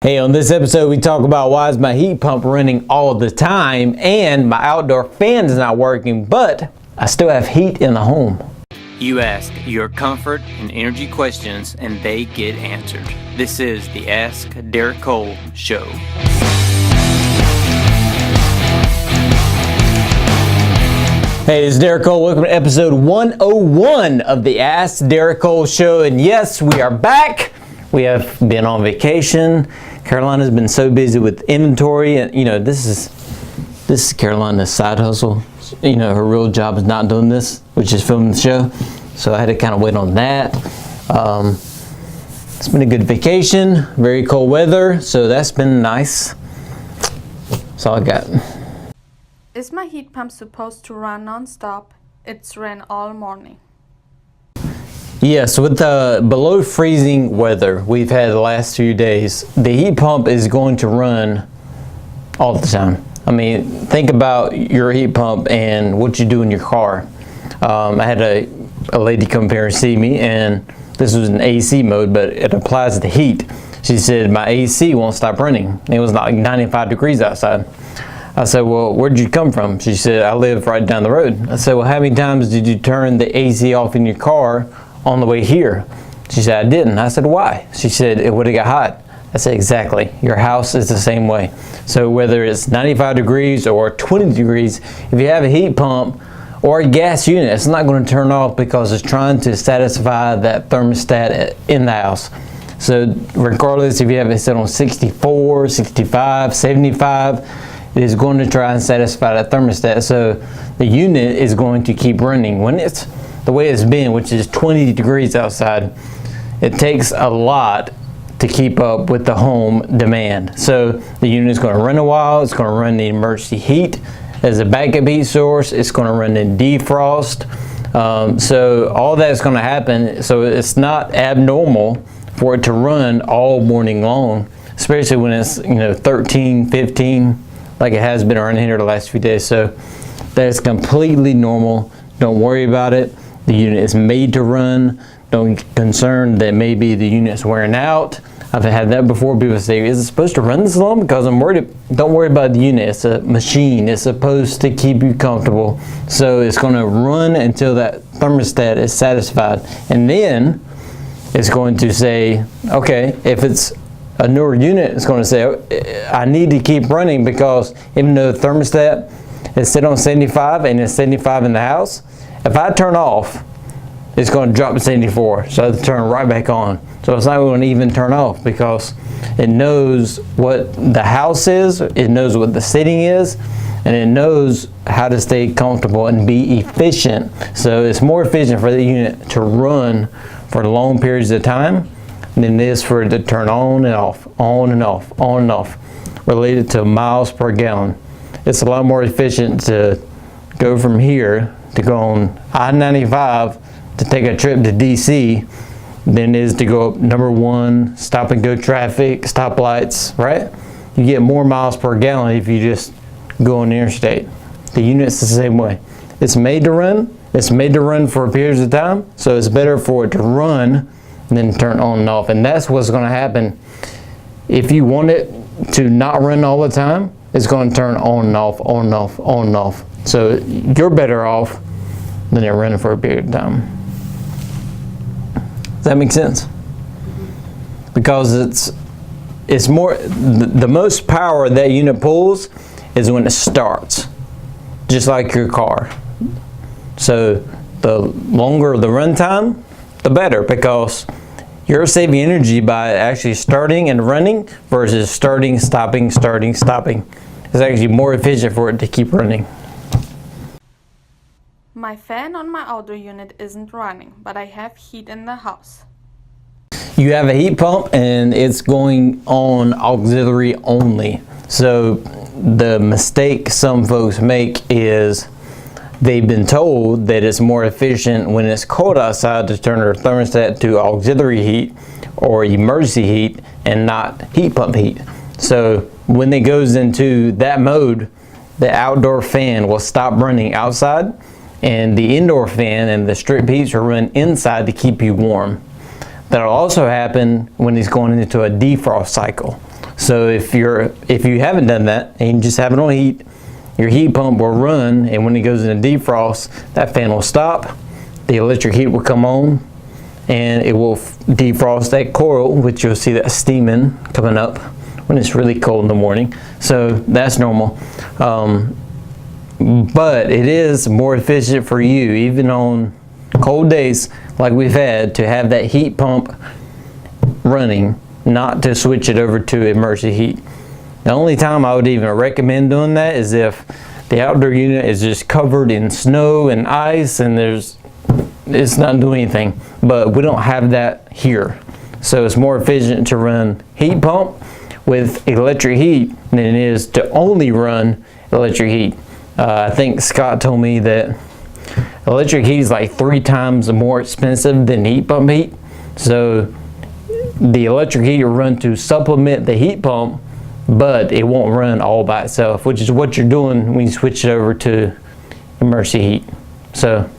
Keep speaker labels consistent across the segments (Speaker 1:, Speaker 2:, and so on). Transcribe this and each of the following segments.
Speaker 1: Hey, on this episode we talk about why is my heat pump running all the time and my outdoor fan is not working, but I still have heat in the home.
Speaker 2: You ask your comfort and energy questions and they get answered. This is the Ask Derek Cole Show.
Speaker 1: Hey, this is Derek Cole. Welcome to episode 101 of the Ask Derek Cole Show. And yes, we are back. We have been on vacation. Carolina's been so busy with inventory, and this is Carolina's side hustle. Her real job is not doing this, which is filming the show. So I had to kind of wait on that. It's been a good vacation, very cold weather, so that's been nice. That's all I got.
Speaker 3: Is my heat pump supposed to run non-stop? It's ran all morning.
Speaker 1: Yes, with the below freezing weather we've had the last few days, the heat pump is going to run all the time. I mean, think about your heat pump and what you do in your car. I had a lady come here and see me, and this was in AC mode, but it applies to heat. She said, my AC won't stop running. It was like 95 degrees outside. I said, well, where'd you come from? She said, I live right down the road. I said, well, how many times did you turn the AC off in your car on the way here? She said, I didn't. I said, why? She said, it would have got hot. I said, exactly. Your house is the same way. So whether it's 95 degrees or 20 degrees, if you have a heat pump or a gas unit, it's not going to turn off because it's trying to satisfy that thermostat in the house. So regardless if you have it set on 64, 65, 75, it is going to try and satisfy that thermostat. So the unit is going to keep running. When it's the way it's been, which is 20 degrees outside, it takes a lot to keep up with the home demand. So the unit is going to run a while. It's going to run the emergency heat as a backup heat source. It's going to run in defrost. So all that's going to happen. So it's not abnormal for it to run all morning long, especially when it's 13, 15, like it has been around here the last few days. So that's completely normal. Don't worry about it. The unit is made to run. Don't get concerned that maybe the unit's wearing out. I've had that before. People say, is it supposed to run this long? Because I'm worried. Don't worry about the unit. It's a machine. It's supposed to keep you comfortable. So it's going to run until that thermostat is satisfied. And then it's going to say, okay, if it's a newer unit, it's going to say, I need to keep running because even though the thermostat is set on 75 and it's 75 in the house, if I turn off, it's going to drop to 74. So I have to turn right back on. So it's not going to even turn off because it knows what the house is, it knows what the setting is, and it knows how to stay comfortable and be efficient. So it's more efficient for the unit to run for long periods of time than it is for it to turn on and off, on and off, on and off, related to miles per gallon. It's a lot more efficient to go from here to go on I-95 to take a trip to DC than it is to go up number 1, stop and go traffic, stoplights, right? You get more miles per gallon if you just go on the interstate. The unit's the same way. It's made to run. It's made to run for periods of time, so it's better for it to run than turn on and off. And that's what's going to happen. If you want it to not run all the time, it's going to turn on and off, on and off, on and off. So you're better off than it running for a period of time. Does that make sense? Because it's more, the most power that unit pulls is when it starts, just like your car. So the longer the run time, the better, because you're saving energy by actually starting and running versus starting, stopping, starting, stopping. It's actually more efficient for it to keep running.
Speaker 3: My fan on my outdoor unit isn't running, but I have heat in the house.
Speaker 1: You have a heat pump and it's going on auxiliary only. So the mistake some folks make is they've been told that it's more efficient when it's cold outside to turn their thermostat to auxiliary heat or emergency heat and not heat pump heat. So when it goes into that mode, the outdoor fan will stop running outside and the indoor fan and the strip heats will run inside to keep you warm. That'll also happen when it's going into a defrost cycle. So if you haven't done that and you just have it on heat, your heat pump will run, and when it goes into defrost, that fan will stop, the electric heat will come on, and it will defrost that coil, which you'll see that steaming coming up when it's really cold in the morning. So that's normal. But it is more efficient for you, even on cold days like we've had, to have that heat pump running, not to switch it over to emergency heat. The only time I would even recommend doing that is if the outdoor unit is just covered in snow and ice and it's not doing anything. But we don't have that here. So it's more efficient to run heat pump with electric heat than it is to only run electric heat. I think Scott told me that electric heat is like 3 times more expensive than heat pump heat. So the electric heat will run to supplement the heat pump, but it won't run all by itself, which is what you're doing when you switch it over to emergency heat. So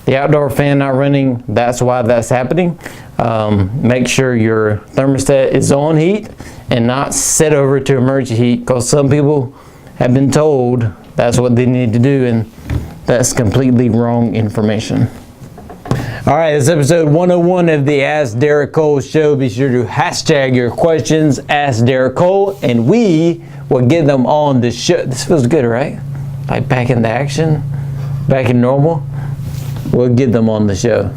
Speaker 1: the outdoor fan not running, that's why that's happening. Make sure your thermostat is on heat and not set over to emergency heat, because some people have been told that's what they need to do, and that's completely wrong information. All right, this is episode 101 of the Ask Derek Cole show. Be sure to hashtag your questions, Ask Derek Cole, and we will get them on the show. This feels good, right? Like back into action, back in normal. We'll get them on the show.